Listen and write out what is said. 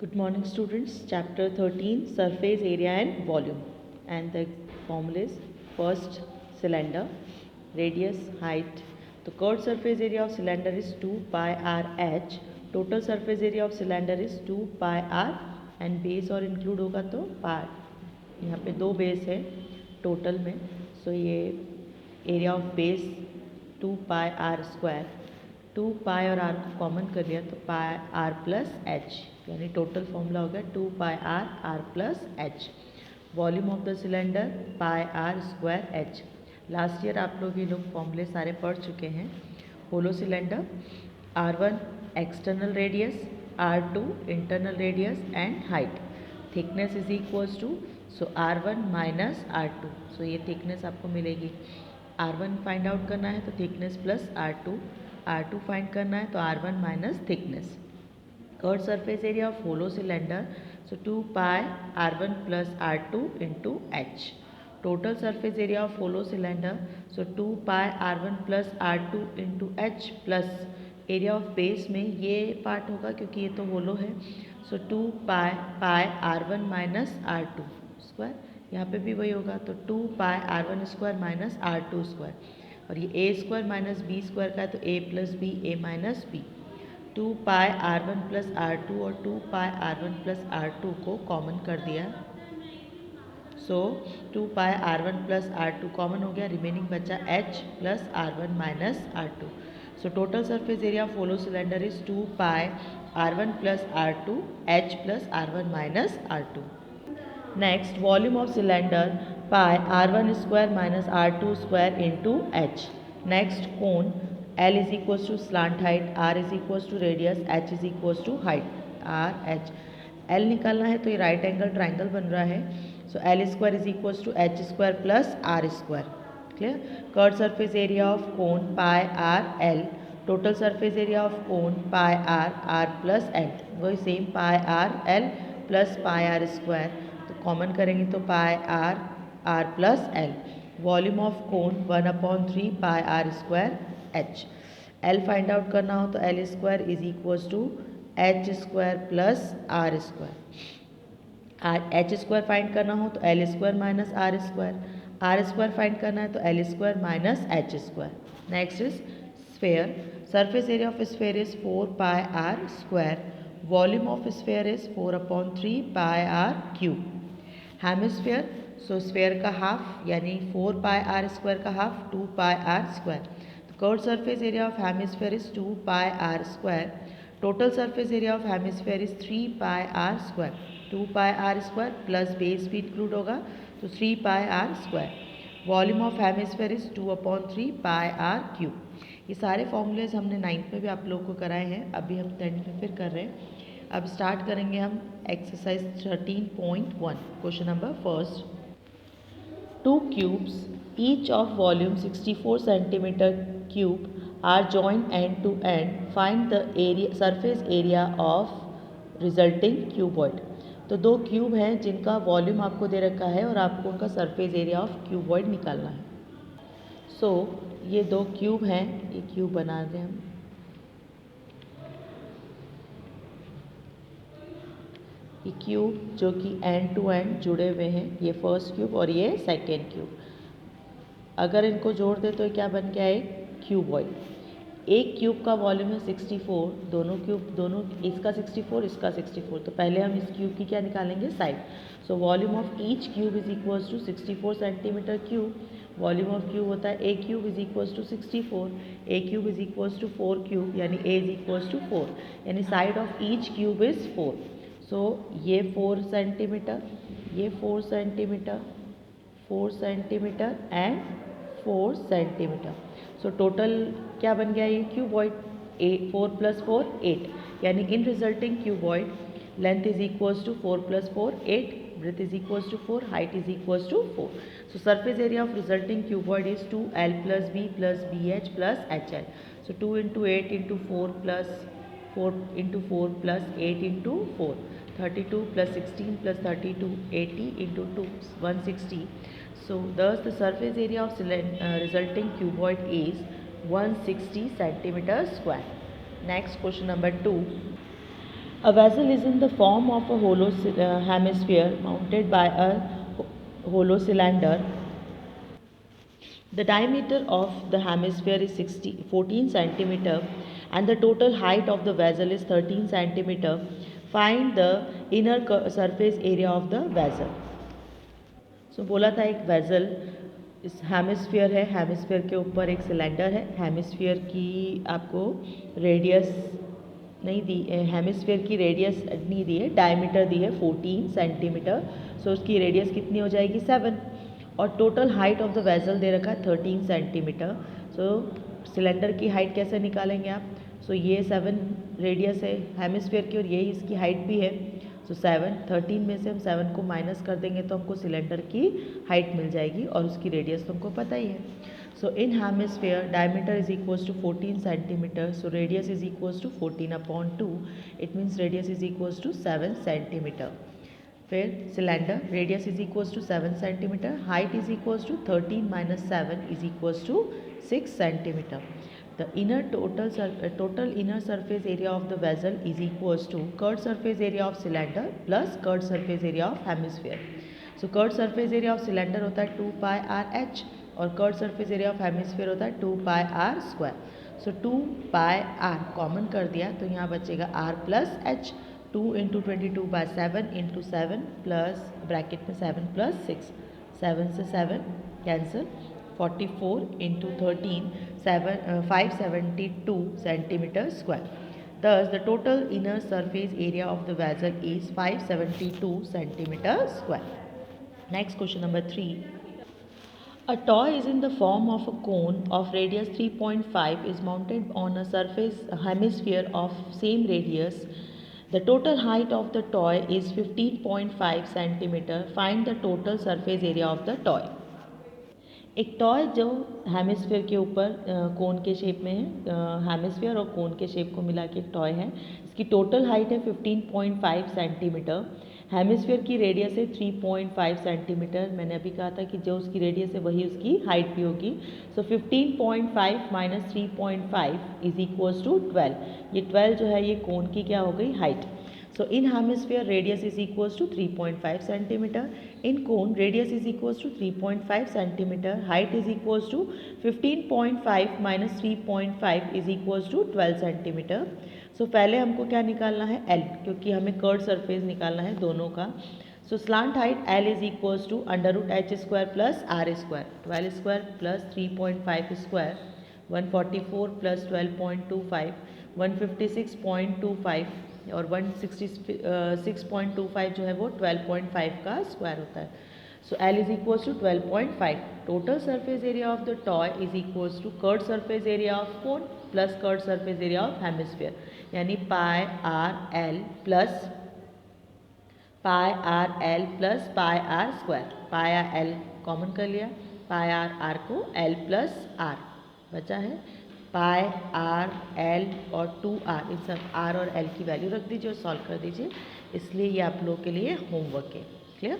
Good morning students. Chapter 13 Surface Area and Volume, and the formula is first cylinder, radius, height. The curved surface area of cylinder is 2 pi r h. Total surface area of cylinder is 2 pi r and base और include होगा तो pi. यहाँ पे दो base है total में, so ये area of base 2 pi R square, 2 pi और आर को कॉमन कर लिया तो पाई आर प्लस एच, यानी टोटल फॉर्मूला हो गया 2 pi R plus H. Volume of the cylinder pi R square H. Last year आप लोग ये लोग फॉर्मूले सारे पढ़ चुके हैं. Hollow cylinder, R1 external radius, R2 internal radius and height. Thickness is equals to R1 minus R2. सो ये थिकनेस आपको मिलेगी. R1 फाइंड आउट करना है तो थिकनेस प्लस R2 फाइंड करना है तो R1 minus thickness. Curved surface area of hollow cylinder, so 2 pi R1 plus R2 into H. Total surface area of hollow cylinder, so 2 pi R1 plus R2 into H plus area of base में ये part होगा क्योंकि ये तो होलो है, सो 2 pi R1 minus R2 square. यहाँ पे भी वही होगा तो 2 pi R1 square minus R2 square. और ये ए स्क्वायर माइनस बी स्क्वायर का है तो ए प्लस बी, ए minus B. 2 pi R1 plus R2 और 2 पाई R1 प्लस R2 को कॉमन कर दिया, सो 2 pi R1 plus R2 common हो गया, रिमेनिंग बचा H plus R1 minus R2. So total surface area of hollow cylinder is 2 pi R1 plus R2 H plus R1 minus R2. Next, volume of cylinder pi R1 square minus R2 square into H. Next, cone L is equals to slant height, R is equals to radius, H is equals to height. R H L निकालना है तो ये right angle triangle बन रहा है, so L square is equals to H square plus R square. Clear. Curved surface area of cone pi R L. Total surface area of cone pi R plus L. वही same pi R L plus pi R square, तो common करेंगे तो pi R plus L. Volume of cone 1/3 pi R square H. L find out करना हो तो L square is equals to H square plus R square. H square find करना हो तो L square minus R square. R square find करना है तो L square minus H square. Next is sphere. Surface area of sphere is 4 pi R square. Volume of sphere is 4/3 pi R cube. Hemisphere, so sphere का half यानी 4 पाई R square का half 2 pi R square. Curved surface area of hemisphere is 2 pi R square. Total surface area of hemisphere is 3 pi R square. 2 pi R square plus base भी include होगा तो 3 पाई R square. Volume of hemisphere is 2/3 pi R cube. ये सारे formulas हमने 9th में भी आप लोगों को कराए हैं, अभी हम 10th में फिर कर रहे हैं. अब स्टार्ट करेंगे हम exercise 13.1. Question number first. 2 cubes each of volume 64 centimeter cube are joined end to end. Find the area surface area of resulting cuboid. तो दो क्यूब हैं जिनका वॉल्यूम आपको दे रखा है और आपको उनका सरफेस एरिया ऑफ क्यूबॉइड निकालना है. सो ये दो क्यूब हैं, ये क्यूब बना दें हम. ये क्यूब जो कि एंड टू एंड जुड़े हुए हैं, ये फर्स्ट क्यूब और ये सेकेंड क्यूब. अगर इनको जोड़ दे तो क्या बन गया एक क्यूबॉइड. एक क्यूब का वॉल्यूम है 64, दोनों क्यूब दोनों इसका 64 इसका 64, तो पहले हम इस क्यूब की क्या निकालेंगे side. So volume of each cube is equals to 64 centimetre cube. Volume of cube होता है A cube is equals to 64, A cube is equals to 4 cube यानी ए इज इक्वल्स टू 4, यानी side of each cube is 4. सो ये 4 centimetre, ये 4 centimetre, 4 centimetre and 4 centimetre. So total क्या बन गया ये क्यूबॉइड. 4 प्लस 4 8, यानी in resulting cuboid length is equals to 4 plus 4 8, breadth is equals to 4, height is equals to 4. So surface area of resulting cuboid is 2L plus B plus BH plus HL. So 2 into 8 into 4 plus 4 into 4 plus 8 into 4, 32 plus 16 plus 32, 80 into 2, 160. So thus the surface area of resulting cuboid is 160 centimeter square. Next question number 2. A vessel is in the form of a hollow hemisphere mounted by a hollow cylinder. The diameter of the hemisphere is 14 centimeter and the total height of the vessel is 13 centimeter. Find the inner surface area of the vessel. So बोला था एक vessel इस hemisphere है, hemisphere के ऊपर एक cylinder है, hemisphere की आपको रेडियस नहीं दी, हेमिस्फीयर की रेडियस नहीं दी है, डायमीटर दी है 14 सेंटीमीटर. सो उसकी रेडियस कितनी हो जाएगी 7 और total height of the vessel दे रखा है 13 सेंटीमीटर. सो सिलेंडर की हाइट कैसे निकालेंगे आप? सो ये 7 रेडियस है हेमिस्फीयर की और यही इसकी हाइट भी है. सो 7 13 में से हम 7 को माइनस कर देंगे तो हमको सिलेंडर की हाइट मिल जाएगी और उसकी रेडियस तो हमको पता ही है. So in hemisphere diameter is equals to 14 centimetre. So radius is equals to 14/2. It means radius is equals to 7 centimetre. फिर cylinder radius is equals to 7 centimetre, height is equals to 13 - 7 is equals to 6 centimetre. The total inner surface area of the vessel is equals to curved surface area of cylinder plus curved surface area of hemisphere. So curved surface area of cylinder होता है 2 pi r h और curved surface area of hemisphere होता है 2 pi r square. So 2 pi r common कर दिया तो यहाँ बचेगा r plus h. 2 into 22/7 into 7 plus bracket में 7 plus 6, 7 से 7 cancel, 44 into 13, 572 centimeter square. Thus, the total inner surface area of the vessel is 572 centimeter square. Next question number 3. A toy is in the form of a cone of radius 3.5 is mounted on a surface hemisphere of same radius. The total height of the toy is 15.5 centimeter. Find the total surface area of the toy. एक toy जो hemisphere के ऊपर कोन के shape में है, hemisphere और कोन के shape को मिला के एक टॉय है. इसकी टोटल हाइट है 15.5 सेंटीमीटर. हेमिस्फीयर की रेडियस है 3.5 सेंटीमीटर. मैंने अभी कहा था कि जो उसकी रेडियस है वही उसकी हाइट भी होगी. सो 15.5 - 3.5 इज इक्वल्स टू 12. ये 12 जो है ये कोन की क्या हो गई height. So in hemisphere radius is equals to 3.5 centimeter. In cone radius is equals to 3.5 centimeter. Height is equals to 15.5 minus 3.5 is equals to 12 centimeter. So पहले हमको क्या निकालना है L, क्योंकि हमें कर्व सरफेस निकालना है दोनों का. So slant height L is equals to √h square plus r square. 12 square plus 3.5 square, 144 plus 12.25, 156.25 और 166.25 जो है वो 12.5 का स्क्वायर होता है. So L is equals to 12.5. Total surface area of the toy is equals to curved surface area of cone plus curved surface area of hemisphere, यानी pi R L plus pi R square. Pi R L common कर लिया, pi R को L plus R बचा है. पाई R L और 2r, इन सब r और l की वैल्यू रख दीजिए और सॉल्व कर दीजिए. इसलिए ये आप लोगों के लिए होमवर्क है. क्लियर?